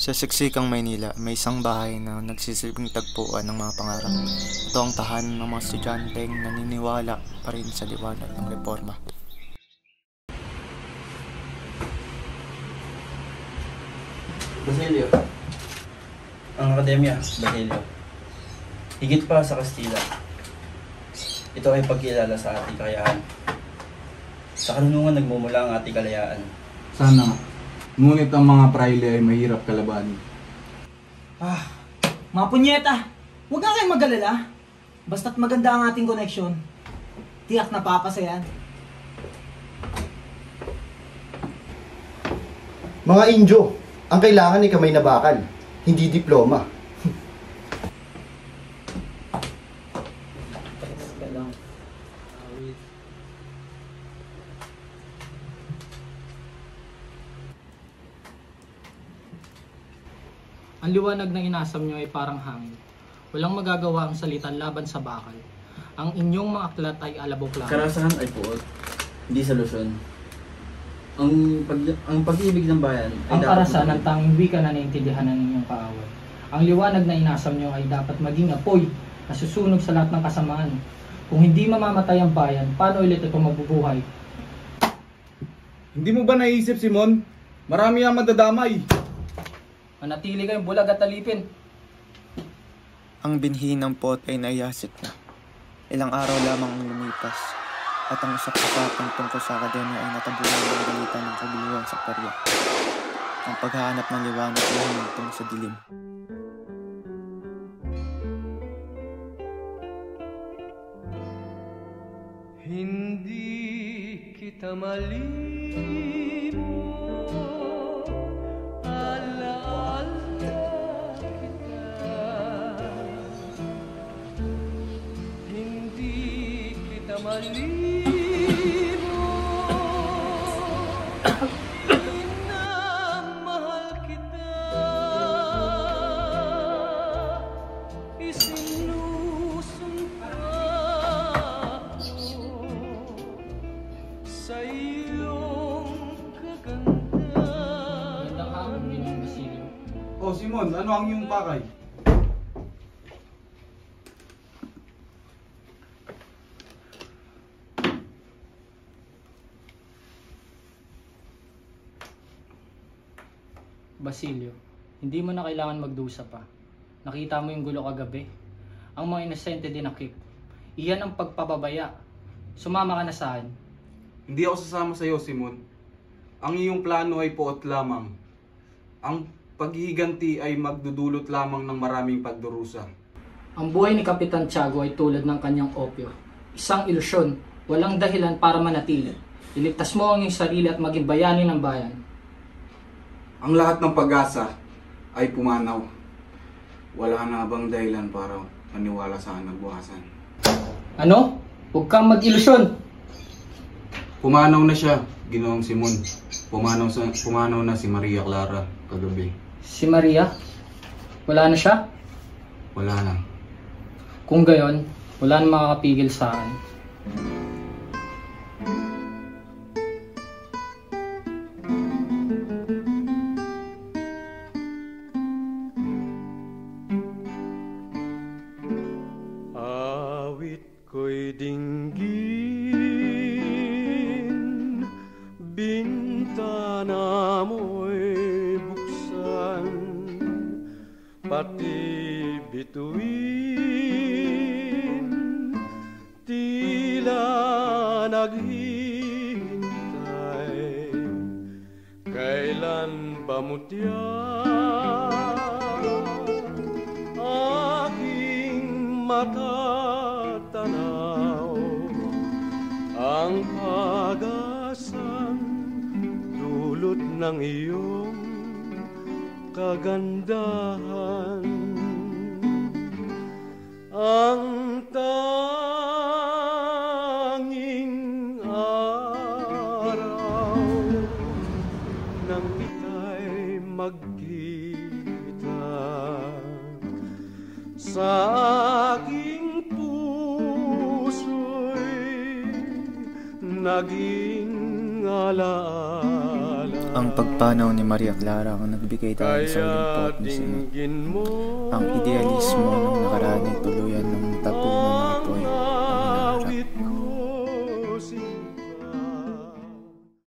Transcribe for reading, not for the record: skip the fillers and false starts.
Sa siksikang Maynila, may isang bahay na nagsisilbing tagpuan ng mga pangarap. Ito ang tahanan ng mga estudyanteng naniniwala pa rin sa liwanag ng reforma. Basilio. Ang akademya, Basilio. Higit pa sa Kastila. Ito ay pagkilala sa ating kayaan. Sa karunungan nagmumula ang ating kalayaan. Sana. Ngunit ang mga praile ay mahirap kalabanin. Mga punyeta! Huwag nga kayong mag-alala. Basta't maganda ang ating koneksyon. Tiyak na papasayan. Mga Indio, ang kailangan ay kamay na bakal, hindi diploma. Ang liwanag na inasam nyo ay parang hangin. Walang magagawa ang salitan laban sa bakal. Ang inyong mga aklat ay alabok lang. Karasahan ay puot, hindi solusyon. Ang pag-ibig ng bayan ay Ang dapat karasan ang tanging wika na naiintindihan ng inyong kaaway. Ang liwanag na inasam nyo ay dapat maging apoy na susunog sa lahat ng kasamaan. Kung hindi mamamatay ang bayan, paano ulit ito mabubuhay? Hindi mo ba naisip, Simon? Marami ang madadamay. Manatili kayong bulag at talipin. Ang binhi ng pot ay naiyasit na. Ilang araw lamang ang lumipas at ang usap-usapan tungkol sa akademya ay natabunan ng balita ng kaguluhan sa parya. Ang paghahanap ng liwanag ay humintong sa dilim. Hindi kita malimo, alaala kita. Hindi kita malimo, minamahal kita. Isinusumpa sa iyong kaganda. Magandang hapon, Ginoong Basilio. Oh, Simon, ano ang iyong pakay? Basilio, hindi mo na kailangan magdusa pa. Nakita mo yung gulo kagabi. Ang mga inosente dinakip. Iyan ang pagpapabaya. Sumama ka na saan? Hindi ako sasama sa iyo, Simon. Ang iyong plano ay puot lamang. Ang paghihiganti ay magdudulot lamang ng maraming pagdurusa. Ang buhay ni Kapitan Tiago ay tulad ng kanyang opyo. Isang ilusyon, walang dahilan para manatili. Iligtas mo ang iyong sarili at maging bayani ng bayan. Ang lahat ng pag-asa ay pumanaw. Wala na bang dahilan para maniwala sa nagbuhasan? Ano? Huwag kang mag-ilusyon! Pumanaw na siya, Ginoong Simon. Pumanaw na si Maria Clara kagabi. Si Maria? Wala na siya? Wala na. Kung gayon, wala na makakapigil sa akin. Awit ko'y dinggin, bintana mo'y buksan, pati bituin, tila naghihintay. Kailan ba mutya aking matatanaw ang pag-asang dulot ng iyong kagandahan. Ang tanging araw nang kita'y magkita sa aking puso'y naging alaala. Ang pagpanaw ni Maria Clara ang nagbigay dahil sa huling poot ni Simon. Ang idealismo ng nakaraan ay tuluyan ng